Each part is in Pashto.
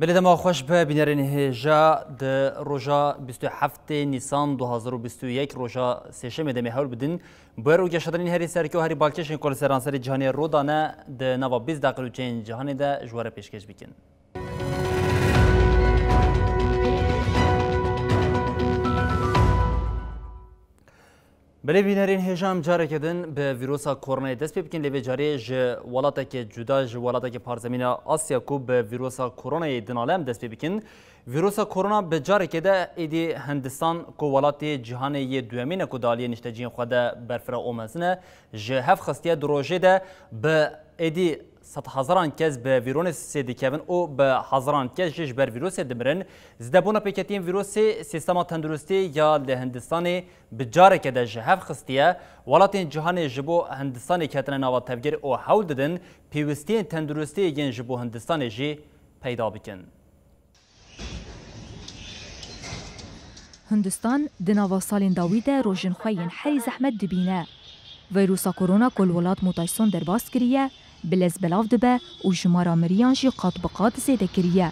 بله دما خوش به بینرین هجا ده روژا 27 نیسان 2021 روژا سشم دمی حول بدن باید رو گشترین هری سرکی و هری بالکشن کل سرانسر جهانی رو دانه ده نوا 20 دقیقه چین جهانی ده جواره پیشکش بکن. بله بینرین هجام جاره کردن به ویروس کرونا دست بکن لیو جاری ج ولاتا که جدا ج ولاتا که پارزمین آسیا کو به ویروس کرونا دنالم دست بکن ویروس کرونا به جاره کده ایدی هندستان کو ولات جهانی دومین کو دالی نشتجین خود برفرا اومزنه ج هف خستیه دروژه ده به ایدی 100,000 کس به ویروس سیدکن او به هزاران کس جش بر ویروس دمرن زدبونا پیکتیم ویروس سیستم تندرستی یا لهندستان بجاره که ده جهف خستیه ولات جهان جبو هندستان کتن نوا تفگر او حول ددن پیوستی تندرستی ین جبو هندستان جی پیدا بکن. هندستان دنوا سالین داویده روژن خوین حری زحمت دبینه ویروس کرونا کل ولات موتایسون در باز کریه بلز بلاف دبه و جمارا مریان جی قات بقات زیده کریه.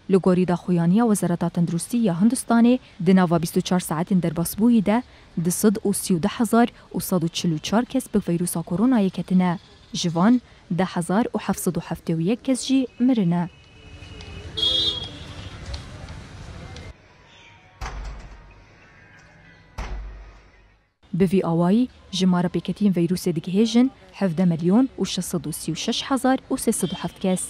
لگوری دا خویانی وزارت تندرستی یا هندستانی دنوا 24 ساعت در باز بویده 213,144 کس به ویروس کرونا یکتنه جوان 10,771 کس جی مرنه. بوی آوایی جماره پیکتین ویروس دیگهیجن 17,636,307 کس.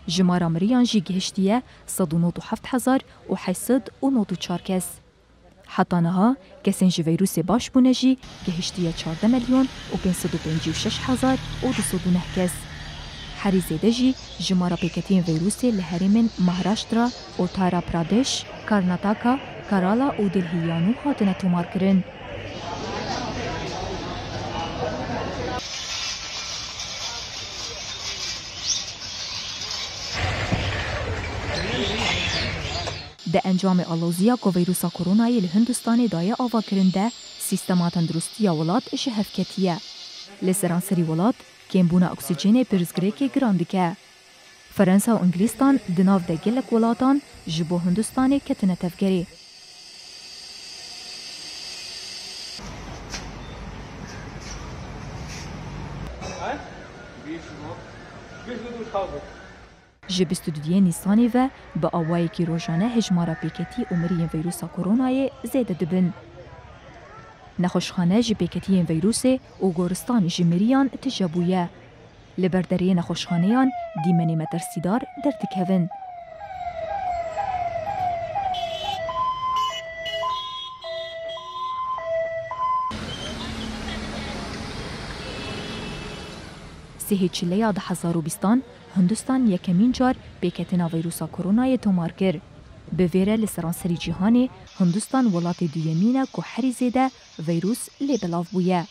جماره مریان جی گهشتیه 197,894 کس. حتی نها کسین جی ویروس باش بونه جی گهشتیه 14,556,209 کس. هری زیده جی جماره پیکتین ویروس لحریم مهاراشترا، اوتارا پرادش، کارناتاکا، کارالا و دلهیانو هاتنه تومار کرن. ده انجام آلوزیا کو ویروس کرونای لهندستان دای آوا کرنده سیستما تندرستی ولات اش هفکتیه لسرانسری ولات کمبونا اکسیژن پرزگریک گراندکه فرانسه و انگلیستان دناو ده گلک ولاتان جبو هندستان کتنه تفگری جبستو دیه نیسانی و با آوایی که روزانه هجمارا پیکتی عمری ویروس کرونای زیده دبن. نخوشخانه جبیکتی ویروس و گورستان جمریان تجابویه. لبردری نخوشخانهان دیمنی مدرسیدار در تکهون. سه چله 2020 هندستان یکمین جار پیکتنا ویروس کرونای تومار کرد. به ویره لسرانسری جهانی هندستان ولات دویمینه که هری زیده ویروس لیبلاف بویه.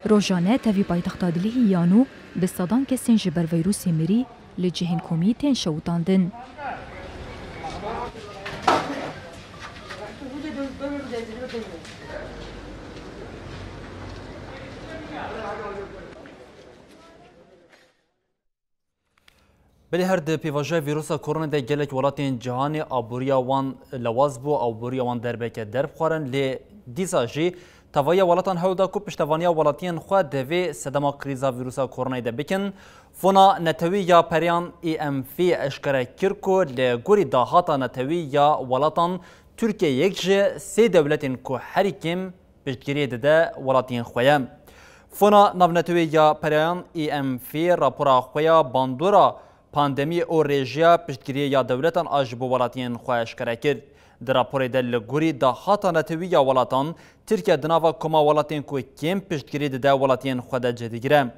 روزانه تاوی پایتخت دلی یانو به صدان کسین جبر ویروس مری لجهن کمیتین شوتاندن. بله هر ده پیواژه ویروس کرونا ده گلک ولاتین جهانی آبوریا وان لواز بو آبوریا وان دربه که درب خورن لی دیسا جی توایا ولاتان هولدا کو پشتوانیا ولاتین خو دوی سدما کریزا ویروس کرونا ده بکن فونا نتوی یا پریان ای ام فی اشکره کرکو لگوری داهاتا نتوی یا ولاتان ترکیه یک جه سی دولتین کو هریکیم پشتگیری ده ولاتین خویم فونا نونتوی یا پریان ای ام فی راپورا خویا باندورا پاندمی او رژیا پشتگیری یا دولتان آج بو ولاتین خواهش کرد. در راپور ده لگوری دا هاتا نتوی ولاتان ترکیه دناوا کما ولاتین کو کم پشتگیری ده ولاتین خود جدیگیره.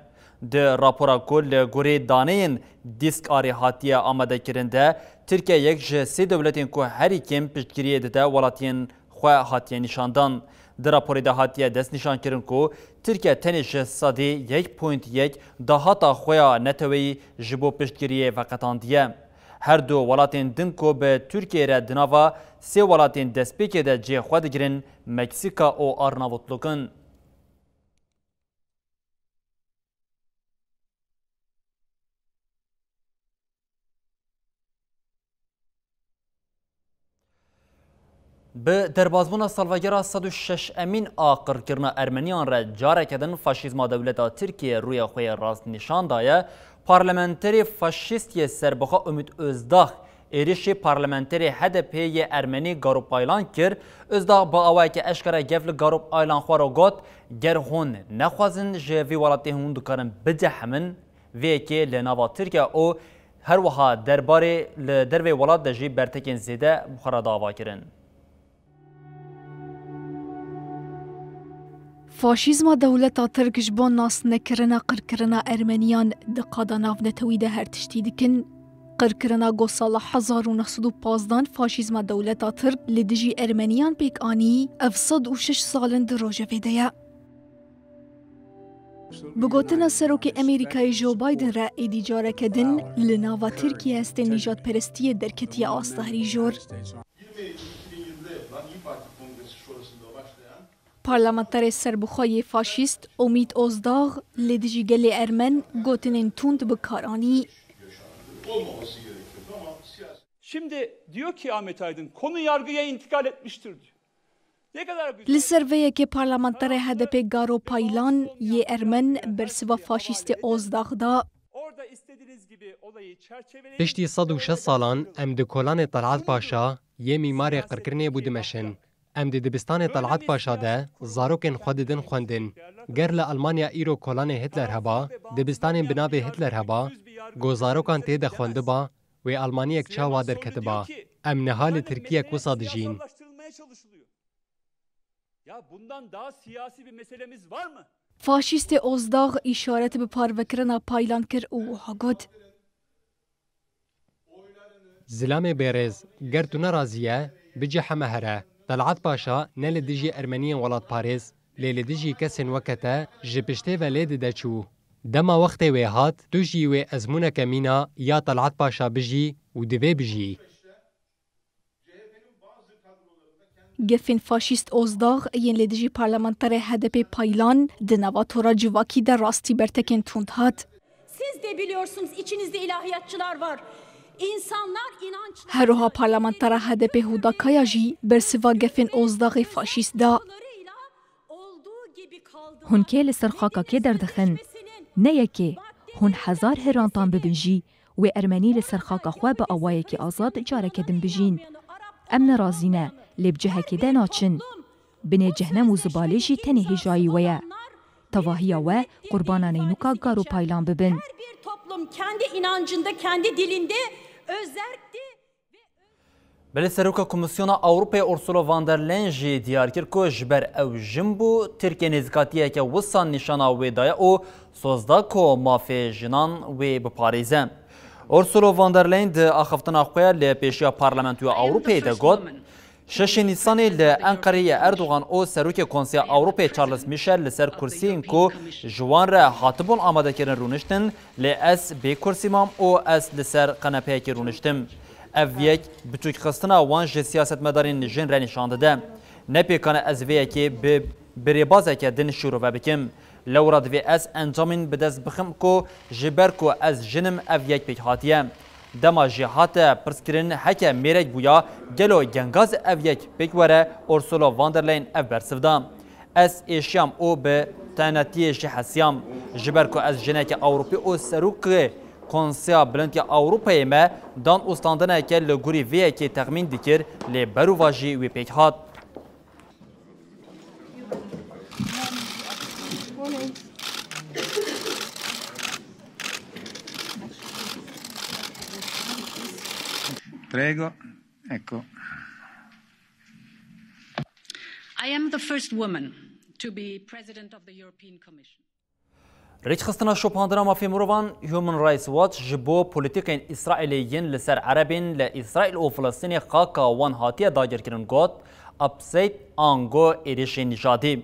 ده راپورا کل لگوری دانین دیسک آری هاتیه آمده کرنده ترکیه یک جه سی دولتین کو هری کم پشتگیری ده ولاتین خواه هاتیه نشاندان. در راپوری ده هاتیه دست نشان کرن کو ترکیه تنش صدی 1.1 دهاتا خویا نتوی جبو پشتگیری وقتاندیه. هر دو ولاتین دن کو به ترکیه را دناوا سی ولاتین دست پیکه ده جه خود گرن مکسیکا او آرناوطلوکن. به دربازبونا سالوگرا 106 امین آقر کرنا ارمنیان را جاره کدن فاشیزما دولتا ترکیه روی خوی راست نشان دایه پارلمانتری فاشیستی سربخا امید ازداخ ایریش پارلمانتری HDP ارمنی گاروپ آیلان کر ازداخ با آوائی که اشکره گفل گاروپ آیلان خوارو گوت گر هون نخوازن جوی والاتی هون دکارن بده همن وی که لناوا ترکیه او هر وها درباره دروی ولات دجی برتکین زیده بخارا داوا کرن. فاشیزما دولتا ترکش با ناس نکرنا قرکرنا ارمنیان دقادا ناف نتوی ده هر تشتی دکن قرکرنا گو سال 1915 فاشیزما دولتا ترک لدجی ارمنیان پیک آنی افصد و 6 سالن در روژه ویده بگوتنا سروک امریکای جو بایدن را ایدی جاره کدن لناوا ترکیه است نجات پرستی درکتی آستهری جور پارلمانتر سربخوی فاشیست امید ازداغ لدجی گل ارمن گوتنین توند بکارانی. Şimdi diyor ki Ahmet Aydın konu yargıya intikal etmiştir diyor. Ne kadar güzel. لسرویه که پارلمانتر HDP گارو پایلان یه ارمن برسوا فاشیست ازداغ دا Orada istediğiniz gibi olayı çerçeveleyin. پشتی 106 سالان ام د کولان طلعت پاشا یه میمار قرکرنه بودمشن. ام د دبستان طلعت پاشا ده زاروکن خوددن خوندن. گر لألمانیا ایرو کولان هتلر هبا دبستان بنابه هتلر هبا گوزاروکان تیده خونده با و آلمانیا کچاوا در کتبا. ام نهال ترکیه کوسا دجین. Ya bundan daha siyasi bir meselemiz var mı? فاشیست ازداغ اشارت به پاروکرنا پایلان کر او هاگود. زلام بیرز گر تو نرازیه بجی حمهره. طلعت پاشا نل دجی ارمنیان ولات پاریز لیل دجی کسین وکتا جپشته و لید دچو. دما وقت ویهات توجی و ازمونه کمینا یا طلعت پاشا بجی و دوی بجی. گفین فاشیست ازداغ این لدجی پارلمانتر HDP پایلان دنوا تورا جواکی در راستی برتکن توند هات. Siz de biliyorsunuz içinizde ilahiyatçılar var. İnsanlar inançlı. هروها پارلمانتر HDP هوداکایا جی برسوا گفین ازداغ فاشیست دا. هونکه لسرخاکا که دردخن نه یکی هون 1000 هرانتان ببنجی و ارمنی لسرخاکا خواه با آوایی که آزاد جاره کدن بجین. امن رازینه لبجه که ده ناچن بنه جهنم و زبالشی تنه هجایی ویا تواهی و قربانان اینوکا گارو پایلان ببن. Her bir toplum kendi inancında, kendi dilinde özerkti. بله سروکا کمیسیونا اوروپای اورسولا واندرلین جی دیار کرد که جبر او جنبو ترکیه نزدیکاتیه که وسان نشانا و دایا او سوزدا که مافی جنان و بپاریزه. اورسولا واندرلین ده آخفتنا خواه لپیشیا پارلمنتو اوروپای ده گود شش نیسانی لانقره اردوغان او سروک کنسیا اوروپای چارلز میشل لسر کرسی اینکو جوان را حاطبون آماده کرن رونشتن لاس بی کرسی مام او اس لسر قنپه که رونشتم. اف یک بچوک خستنا وان جه سیاست مدارین جن را نشانده ده. نپیکانه از ویه که بریبازه که دن شروع بکم. لورا دوی از انجامین بدست بخم که جبر که از جنم اف یک پیک هاتیه. دما جهات پرسکرین حکه میرک بویا گلو گنگاز اف یک پیک وره اورسولا واندرلین اف برسفدام. از ایشیام او به تانتیه جهسیام. جبر که از جنک اوروپی او سروک کنسیا بلند که اوروپای ما دان استاندنه که لگوری ویه که تخمین دیکر لی برواجی وی پیک هات. Prego, ecco. am the first woman to be president of the European Commission. ریچخستنا شوپاندنا مافی مروان هیومن رایتس واتش جبو پولیتیکین اسرائیلیین لسر عربین لإسرائیل و فلسطین خاکا وان هاتیه داگر کرن گوت ابسیت آنگو ایریشین نژادی.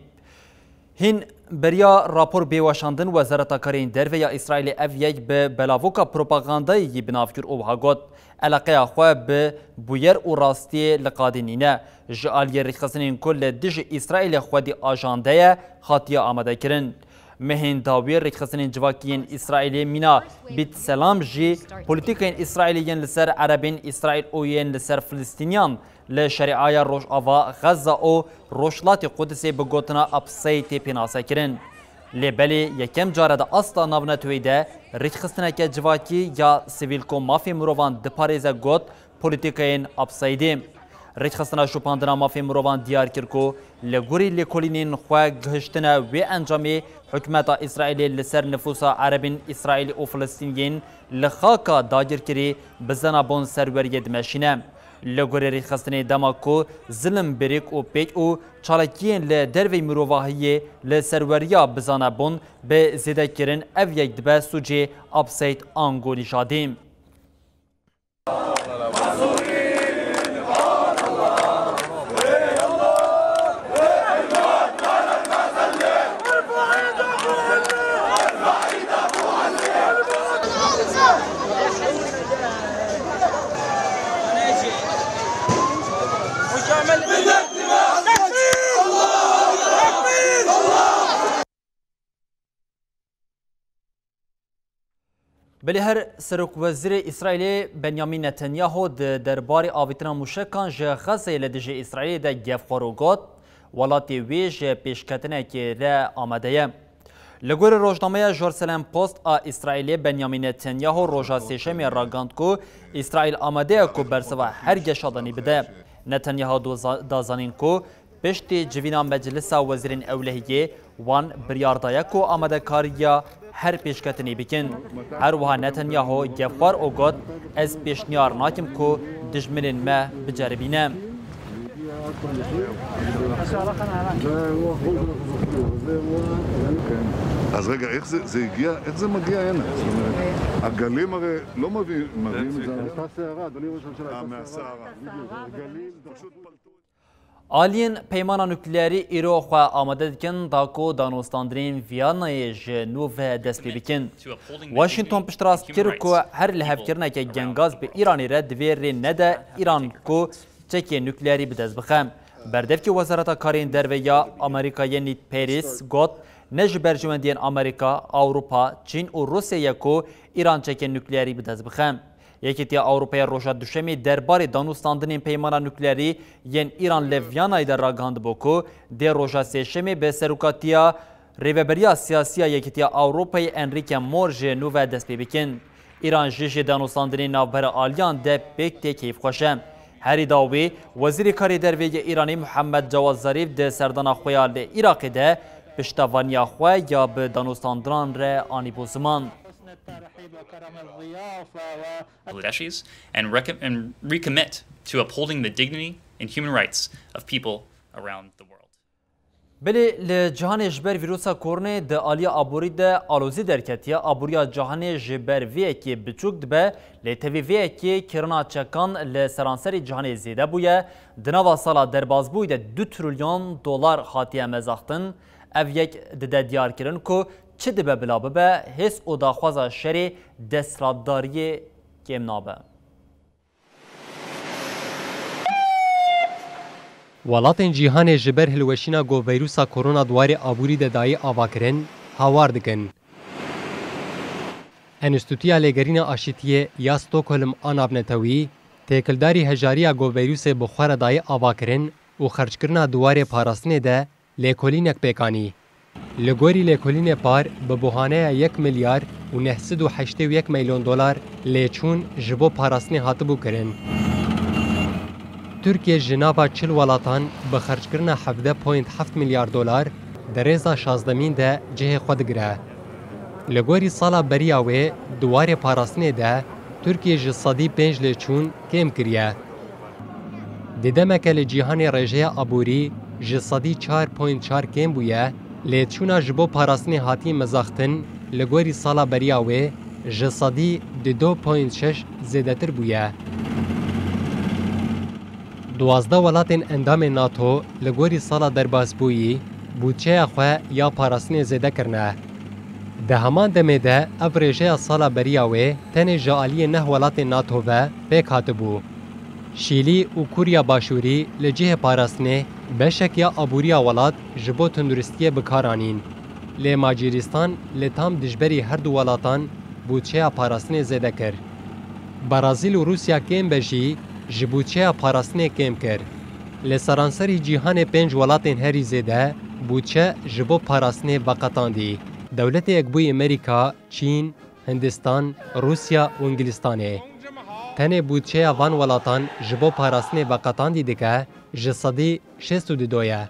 هین بریا راپور بیواشاندن وزارت کارین دروی یا اسرائیل اویج به بلاوکا پروپاگاندایی بنافکر او هاگوت علاقه خواه به بویر و راستی لقادینینه جعالی ریخستنین کل دج اسرائیل خودی آجانده خاطیه آمده کرن. مهین داویر ریخستنین جواکیین اسرائیلی مینا بیت سلام جی پولیتیکین اسرائیلیین لسر عربین اسرائیل اوین لسر فلسطینیان لشریعه روش آوا غزه او روشلات قدسی بگوتنا ابسیتی پیناسه کرن. لبلی یکم جاره دا استا ناونتوی ده ریخستنه که جواکی یا سیویل کو مافی مروان دپاریزه گوت پولیتیکین ابسیدی. ریخستنا شوپاندنا مافی مروان دیار کرکو لگوری لکولینین خواه گهشتنا و انجامی حکمت اسرائیل لسر نفوس عربین اسرائیل و فلسطینیین لخاکا داگر کری بزنا بون سروری دمشینه. لگوری ریخستنی دماکو ظلم بریک و پیک و چالکین لدروی مروواهی لسروریا بزنا بون به زیده کرن او یک دبه سوجه ابسیت آنگو نشادیم. بلی هر سرک وزیر اسرائیل بنیامین نتانیاهو درباره آویتنا موشکان جه غزه لدیج اسرائیل ده گفخورو گوت ولاتی وی جه پیشکتنه که ره آمده ی. لگور روزنامه جورسلم پست اسرائیل بنیامین نتانیاهو روژا سیشمی راگاند کو اسرائیل آمده کو برسوا هر گشادانی بده. نتانیاهو دازانین کو پشتی جوینا مجلس وزیرین اولهیه وان بریاردایا کو آمده کاریا هر پیشکتنی بکن. هر وها نتانیاهو گفار او گوت از پیشنیار ناکم کو دجمنین ما بجربینه. אז רגע, איך זה הגיע, איך זה מגיע הנה? זאת אומרת, הגלים הרי לא מביאים את זה. הייתה סערה, אדוני ראש הממשלה, הייתה סערה. הגלים פשוט פלטו. آلین پیمان نوکلیری ایرو خواه آمده دکن داکو دانوستاندرین ویانای جنو و دست بی بکن. واشنطن پشتراست کرد که هر لحف کرنه که جنگاز به ایرانی رد دویر نده ایران که چکی نوکلیری بدست بخم. بردف که وزارت کارین دروی یا امریکای نیت پریس گوت نج برجمندین امریکا، اروپا، چین و روسیه که ایران چکی نوکلیری بدست بخم. یکیتیا اروپای روشا دوشمی درباره دانوستاندنین پیمان نوکلیری ین ایران لویانای در راگاند بوکو در روشا سیشمی به سروکاتیا ریوبریا سیاسیا یکیتیا اروپای انریک مورج نو و دست بکن. ایران جیش دانوستاندنین نوبر آلیان ده بکتی کیف خوشم. هری داوی وزیر کاری دروی ایرانی محمد جواد ظریف ده سردان خویال عراقی ده پشتوانیا خواه یا به دانوستاندران ره آنی بوزمان. and recommit to upholding the dignity and human rights of people around the world. بله لجهان جبر ویروسا کرونا د آلیا آبوری د آلوزی درکتیا آبوریا جهان جبر وی کی بچوک دبه لتوی وی کی کرنا چکان لسرانسری جهان زیده بویه دنوا سالا درباز بوی د 2 تریلیون دلار خاطیه مزاختن او یک د دیار کرن کو چه دبه بلا به حس او داخواز شری دسترادداری کم نابه. ولاتن جیهان جبر هلوشینا گو ویروسا کرونا دواری آبوری ده دایی آواکرن هاوار دکن. انستوتیا لگرین آشیتیه یا ستوکهلم آنابنتوی تکلداری هجاریا گو ویروس بخوار دایی آواکرن و خرچکرنا دواری پاراستنه ده لیکولینک پیکانی. لگوری لیکولین پار به بحانه 1 میلیارد و 981 میلیون دلار لیچون جبو پاراستنه هاتبو کرن. ترکیه جنابا 40 ولاتان به خرج کردن 17.7 میلیارد دلار در ریزا 16 ده جه خود گره. لگوری سالا بریاوی دوار پاراستنه ده ترکیه جسادی 5 لیچون کم کریه. دیدمکه لجیهان رژه آبوری ji sadî 4.4 kêm bûye, lêçûna ji bo parastinê hatî mezaxtin li gorî sala beriya wê ji sadî 2.6 zêdetir bûye. 12 welatên endamê NATO li gorî sala derbasbûyî bûçeya xwe ya parastinê zêde kirine. Di heman demê de ev rêjeya sala beriya wê tenê ji aliyê neh welatên NATO ve pêk hatibû. Şîlî û Kurya Başûrî li cihê parastinê beşek ya abûriya welat ji bo tunduristiyê bikaranîn. Lê Macîristan li tam dijberî her du welatan bûçeya parastinê zêde kir. Brazîl û Rûsya kêm be jî ji bûçeya parastinê kêm kir. Li seranserî cîhanê 5 welatên herî zêde bûçe ji bo parastinê veqetandî. Dewletê Yekbûyî Amerîka, Çîn, Hindistan, Rûsya û Ingilistanê. Tenê bûçeya van welatan ji bo parastinê veqetandî dike ji sedî 62 ye.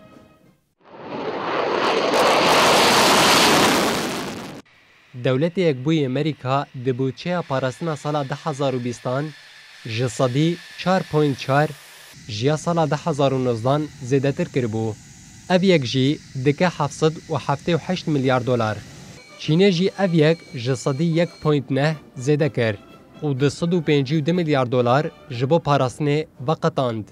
Dewletê Yekbûyî Amerîka di bûçeya parastina sala 2020 ji sedî 4.4 ji ya sala 2019 zêdetir kiribû. Ev yek jî dike 778 milyar dolar. Çînê jî ev yek ji sedî 1.9 zêde kir û 252 milyar dolar ji bo parastinê veqetand.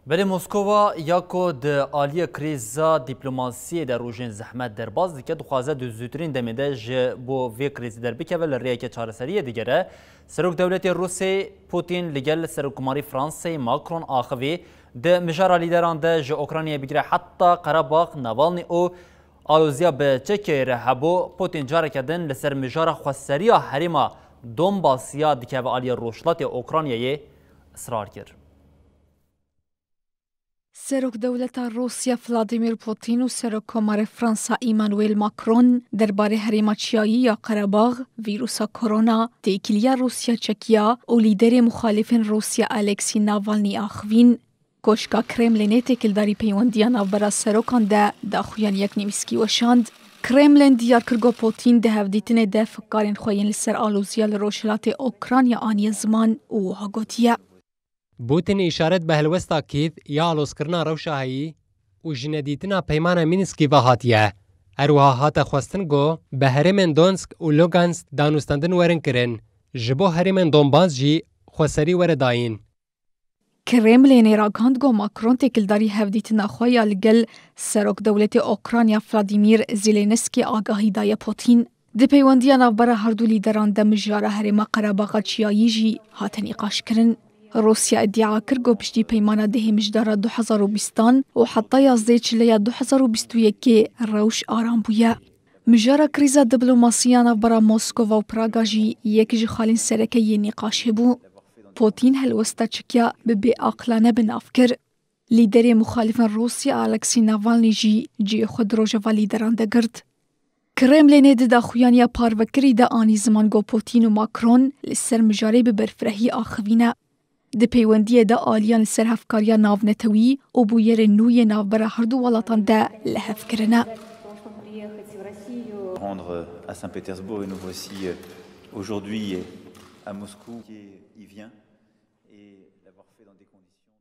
Belê Moskova ya ku di aliya krîza dîplomasiyê de rojên zehmet derbas dike dixwaze di zûtirîn demê de ji bo vê krîzê derbikeve li rêyeke çareseriyê digere. Serok Dewletê Rûsê Putin li gel Serokkomarî Fransayê Macron axivî di mijara lîderan de ji Ukraynayê bigire heta Qarabağ, Navalny û aloziya bi Çekyayê re hebû. Putin careke din li ser mijara xweseriya herêma Donbasya dikeve aliya rojhilatê Ukraynayê israr kir. Serok Dewleta Rûsya Vladimir Putin û Serokkomarê Fransa Emmanuel Macron derbarê herêma çiyayî ya Qarabağ, vîrusa korona, têkiliya Rûsya Çekya û lîderê muxalîfên Rûsya Alexei Navalny axivîn. Koşka Kremlinê têkildarî peywendiya navbera serokan de daxuyan yek nivîskî weşand. Kremlin diyar kir got Putin di hevdîtinê de fikarên xwe yên li ser aloziya li rojhilatê Ukrayna aniye ziman û wiha gotiye. Putin îşaret bi helwesta Kîv ya alozkirina rewşa heyî û ji nedîtina peymana Minskê ve hatiye. Her wiha hate xwestin got bi herêmên Donetsk û Lugansk danûstandin werin kirin. Ji bo herêmên Donbas jî xweserî were dayîn. Kremlinê ragihand got Macron têkildarî hevdîtina xwe ya li gel Serok Dewletê Ukrayna Vladimir Zelensky agahî daye Putin. Di peywendiya navbera her du lîderan de mijara herêma Qerebaxa Çiyayî jî hate nîqaşkirin. Rusya iddia kir got piştî peymana dihê mijdara 2020 û heta 11 çileya 2021 rewş aram bûye. Mijara krîza dîplomasiya navbera Moskova û Praga jî yekî ji xalên serekeyê nîqaş hebû. Putin helwesta Çekya bi bêaqilane bi nav kir. Lîderê muxalîfên Rûsya Alexei Navalny jî ciyê xwe di rojeva lîderan de girt. Kremlinê di daxuyaniya parvekirî de anî ziman got Putin û Macron li ser mijarê bi berfirehî axivîne. Di peywendiyê de aliyan li ser hevkariya navnetewî û bûyerên nû yê navbera her du welatan de lehev kirine. Rendre à Saint-Pétersbourg et nous voici aujourd'hui à Moscou y vient et l'avoir fait dans des conditions.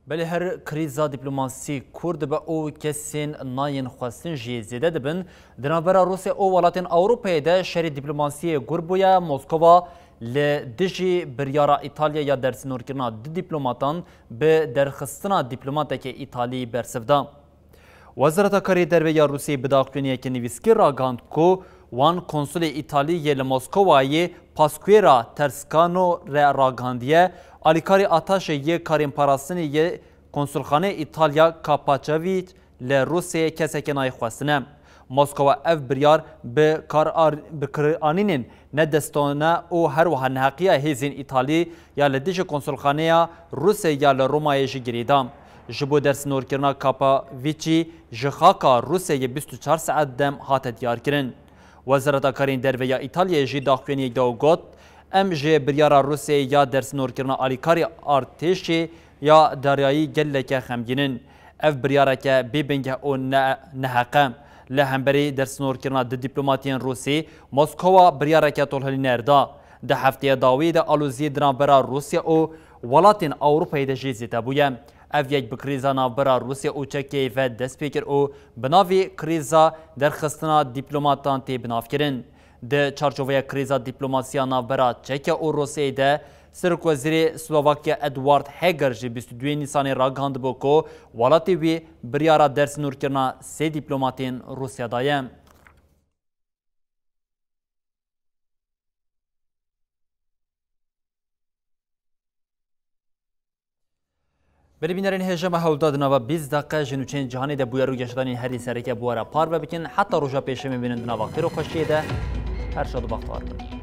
Belê her krîza dîplomasî Kurd be û kesên nayên xwestin jî zêde dibin. Di navbera Rûsya û welatên Ewropayê de şerê dîplomasiyê gur bûye. Moskova li dijî biryara İtalya ya dersînorkirina du dîplomatan bi derxistina dîplomatekê İtalî bersiv da. Wezareta Karê Derve ya Rûsyayê bi daxuyaniyekê nivîskî ragihand ku wan konsulê İtalîyê li Moskowayê Pasquera Terskano re ragihandiye alîkarî ataşê yê karên parastinê yê konsulxanê İtalya Kapaçeviç li Rûsyayê kesekê nayê xwestine. Moskova ev biryar bi kiranînên nedestone û her wiha neheqiya hêzên İtalî ya li dijî konsulxaneya Rûsyayê ya li Romayê jî girî da. Ji bo dersînorkirina Kapaviçî ji xaka Rûsyayê 24 saet dem hate diyarkirin. Wezareta Karên Derve ya İtalyayê jî daxuyaniyek da got em ji biryara Rûsyayê ya dersînorkirina alîkarî artêşê ya deryayî geleke xemgînin. ev biryareke bêbenge û neheqe li hemberî dersinûrkirina di dîplomatiyên Rûsî Moskova biryareke tolhilîner da. Di hefteyê dawî de alûziyê di navbera Rûsya û welatên Ewropayê de jî zêdebûye. Ev yek bi krîza navbera Rûsya û Çekyayê ve dest pê kir û bi navê krîza derxistina dîplomatan tê binavkirin. Di çarçoveya krîza dîplomasiya navbera Çekya û Rûsyayê de Serokvezîrê Slovakya Edward Heger ji 22 Nîsanê ragihandibû ku welatê wî biryara dersinûrkirina sê dîplomatên Rûsya daye. Berîbînerên hêjema hewlda di nava 20 deqe ji nûçeyên cihanê de bûye rûgeşdanên herî sereke bûwere par ve bikin heta roja pêşemê bînin di nava xêr û xweşiyê de her şad û baxtewar bin.